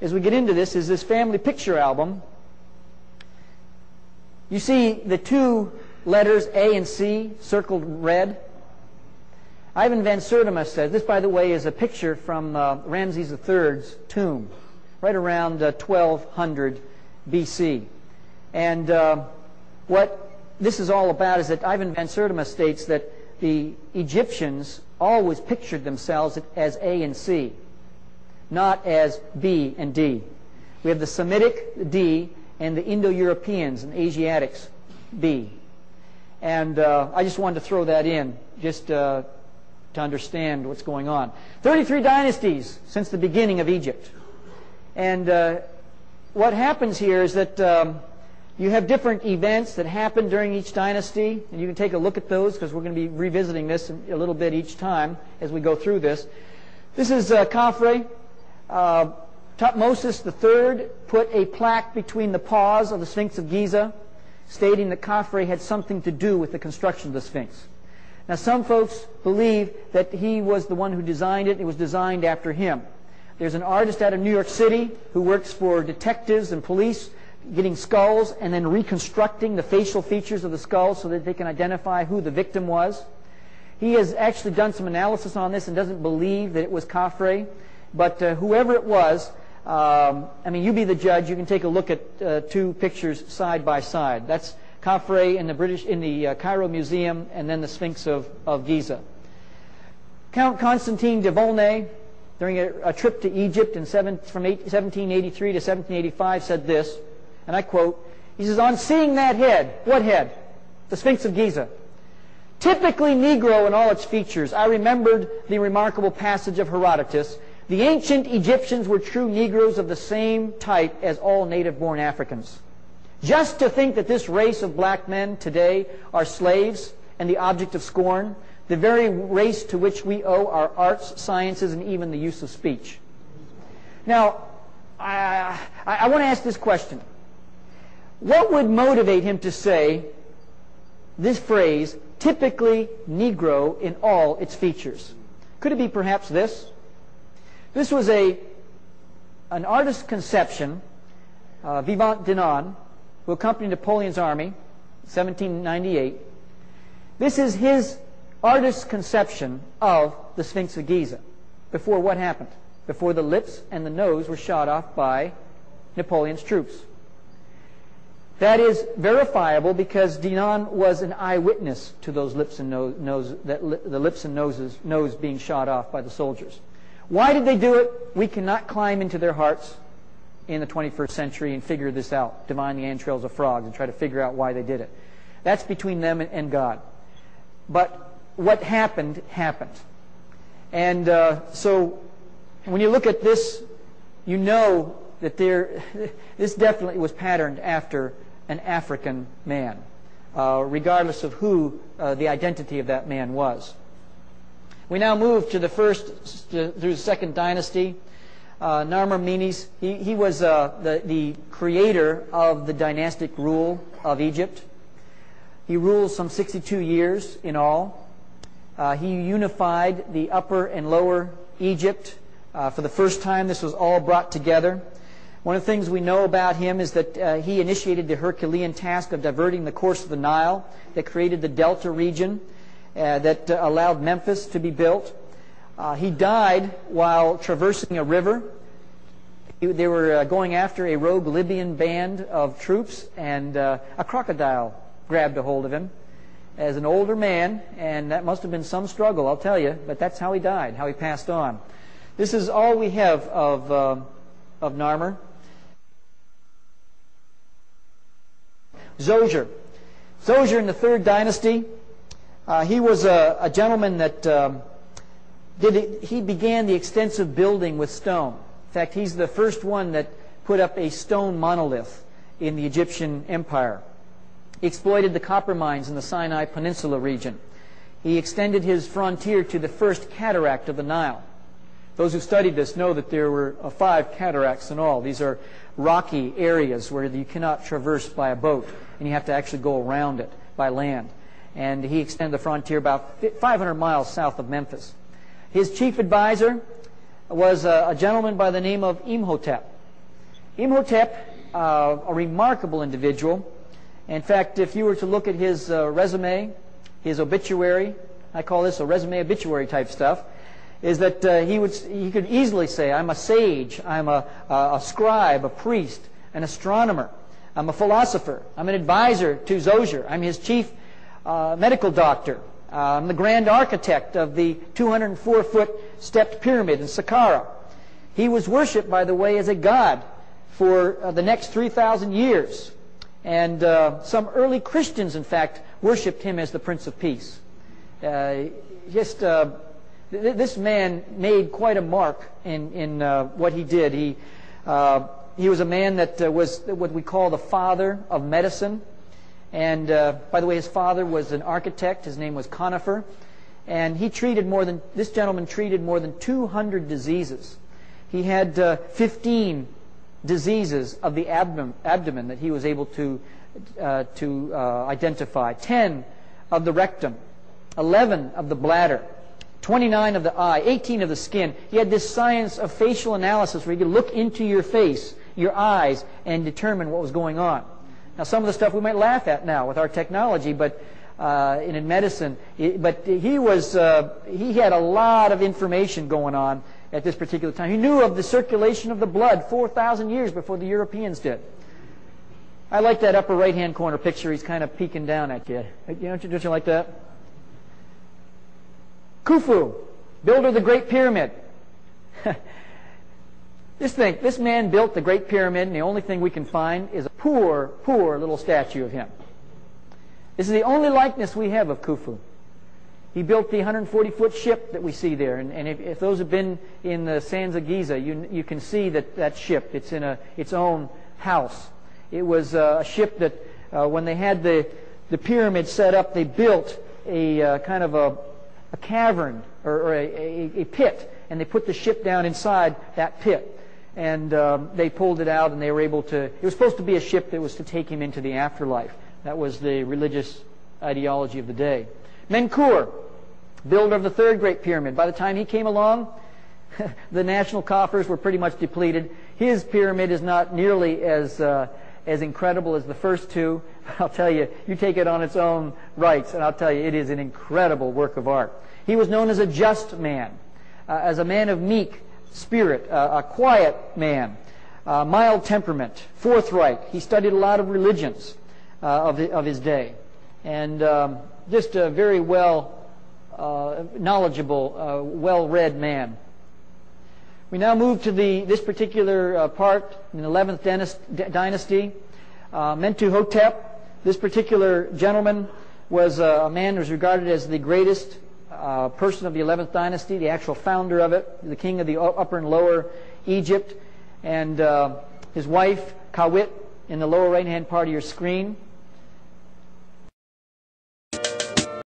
as we get into this, is this family picture album. You see the two letters A and C circled red. Ivan van Sertima says, this, by the way, is a picture from Ramses III's tomb, right around 1200 BC. And what this is all about is that Ivan van Sertima states that the Egyptians always pictured themselves as A and C, not as B and D. We have the Semitic D and the Indo-Europeans and Asiatics B. And I just wanted to throw that in just to understand what's going on. 33 dynasties since the beginning of Egypt. And what happens here is that you have different events that happen during each dynasty, and you can take a look at those because we're going to be revisiting this a little bit each time as we go through this. This is Khafre. Thutmose III put a plaque between the paws of the Sphinx of Giza, stating that Khafre had something to do with the construction of the Sphinx. Now, some folks believe that he was the one who designed it. It was designed after him. There's an artist out of New York City who works for detectives and police, getting skulls and then reconstructing the facial features of the skulls so that they can identify who the victim was. He has actually done some analysis on this and doesn't believe that it was Khafre. But whoever it was, I mean, you be the judge. You can take a look at two pictures side by side. That's Khafre in the Cairo Museum, and then the Sphinx of Giza. Count Constantine de Volney, during a trip to Egypt from 1783 to 1785, said this, and I quote, he says, "On seeing that head," what head? The Sphinx of Giza. "Typically Negro in all its features, I remembered the remarkable passage of Herodotus, 'The ancient Egyptians were true Negroes of the same type as all native-born Africans.' Just to think that this race of black men today are slaves and the object of scorn, the very race to which we owe our arts, sciences, and even the use of speech." Now, I want to ask this question. What would motivate him to say this phrase, "typically Negro in all its features"? Could it be perhaps this? This was an artist's conception, Vivant Denon, who accompanied Napoleon's army, 1798. This is his artist's conception of the Sphinx of Giza. Before what happened? Before the lips and the nose were shot off by Napoleon's troops. That is verifiable because Denon was an eyewitness to those lips and the lips and nose being shot off by the soldiers. Why did they do it? We cannot climb into their hearts in the 21st century and figure this out, divine the entrails of frogs, and try to figure out why they did it. That's between them and God. But what happened, happened. And so when you look at this, you know that this definitely was patterned after an African man, regardless of who the identity of that man was. We now move to the first through the second dynasty. Narmer-Menes, he was the creator of the dynastic rule of Egypt. He ruled some 62 years in all. He unified the upper and lower Egypt. For the first time, this was all brought together. One of the things we know about him is that he initiated the Herculean task of diverting the course of the Nile that created the Delta region that allowed Memphis to be built. He died while traversing a river. They were going after a rogue Libyan band of troops, and a crocodile grabbed a hold of him as an older man, and that must have been some struggle, I'll tell you, but that's how he died, how he passed on. This is all we have of Narmer. Zoser in the third dynasty, he was a gentleman that he began the extensive building with stone. In fact, he's the first one that put up a stone monolith in the Egyptian Empire. He exploited the copper mines in the Sinai Peninsula region. He extended his frontier to the first cataract of the Nile. Those who studied this know that there were 5 cataracts in all. These are rocky areas where you cannot traverse by a boat, and you have to actually go around it by land. And he extended the frontier about 500 miles south of Memphis. His chief advisor was a gentleman by the name of Imhotep. Imhotep, a remarkable individual. In fact, if you were to look at his resume, his obituary, I call this a resume obituary type stuff, is that he could easily say, I'm a sage, I'm a scribe, a priest, an astronomer, I'm a philosopher, I'm an advisor to Zoser, I'm his chief medical doctor, I'm the grand architect of the 204-foot stepped pyramid in Saqqara. He was worshipped, by the way, as a god for the next 3,000 years. And some early Christians, in fact, worshipped him as the Prince of Peace. This man made quite a mark in what he did. He was a man that was what we call the father of medicine. And by the way, his father was an architect. His name was Conifer. And this gentleman treated more than 200 diseases. He had 15 diseases of the abdomen that he was able to identify. 10 of the rectum, 11 of the bladder, 29 of the eye, 18 of the skin. He had this science of facial analysis where he could look into your face, your eyes, and determine what was going on. Now, some of the stuff we might laugh at now with our technology, but in medicine, he had a lot of information going on at this particular time. He knew of the circulation of the blood 4,000 years before the Europeans did. I like that upper right-hand corner picture. He's kind of peeking down at you. Don't you like that? Khufu, builder of the Great Pyramid. This man built the Great Pyramid, and the only thing we can find is a poor little statue of him. This is the only likeness we have of Khufu. He built the 140-foot ship that we see there, and if those have been in the sands of Giza, you can see that ship. It's in its own house. It was a ship that when they had the pyramid set up, they built a kind of a cavern or a pit, and they put the ship down inside that pit, and they pulled it out, and they were able to. It was supposed to be a ship that was to take him into the afterlife. That was the religious ideology of the day. Menkaure, builder of the third Great Pyramid. By the time he came along, the national coffers were pretty much depleted. His pyramid is not nearly as incredible as the first two. I'll tell you, you take it on its own rights, and I'll tell you, it is an incredible work of art. He was known as a just man, as a man of meek spirit, a quiet man, mild temperament, forthright. He studied a lot of religions of his day, and just a very knowledgeable, well-read man. We now move to this particular part in the 11th dynasty. Mentuhotep. This particular gentleman was a man who was regarded as the greatest person of the 11th dynasty, the actual founder of it, the king of the upper and lower Egypt, and his wife, Kawit, in the lower right-hand part of your screen.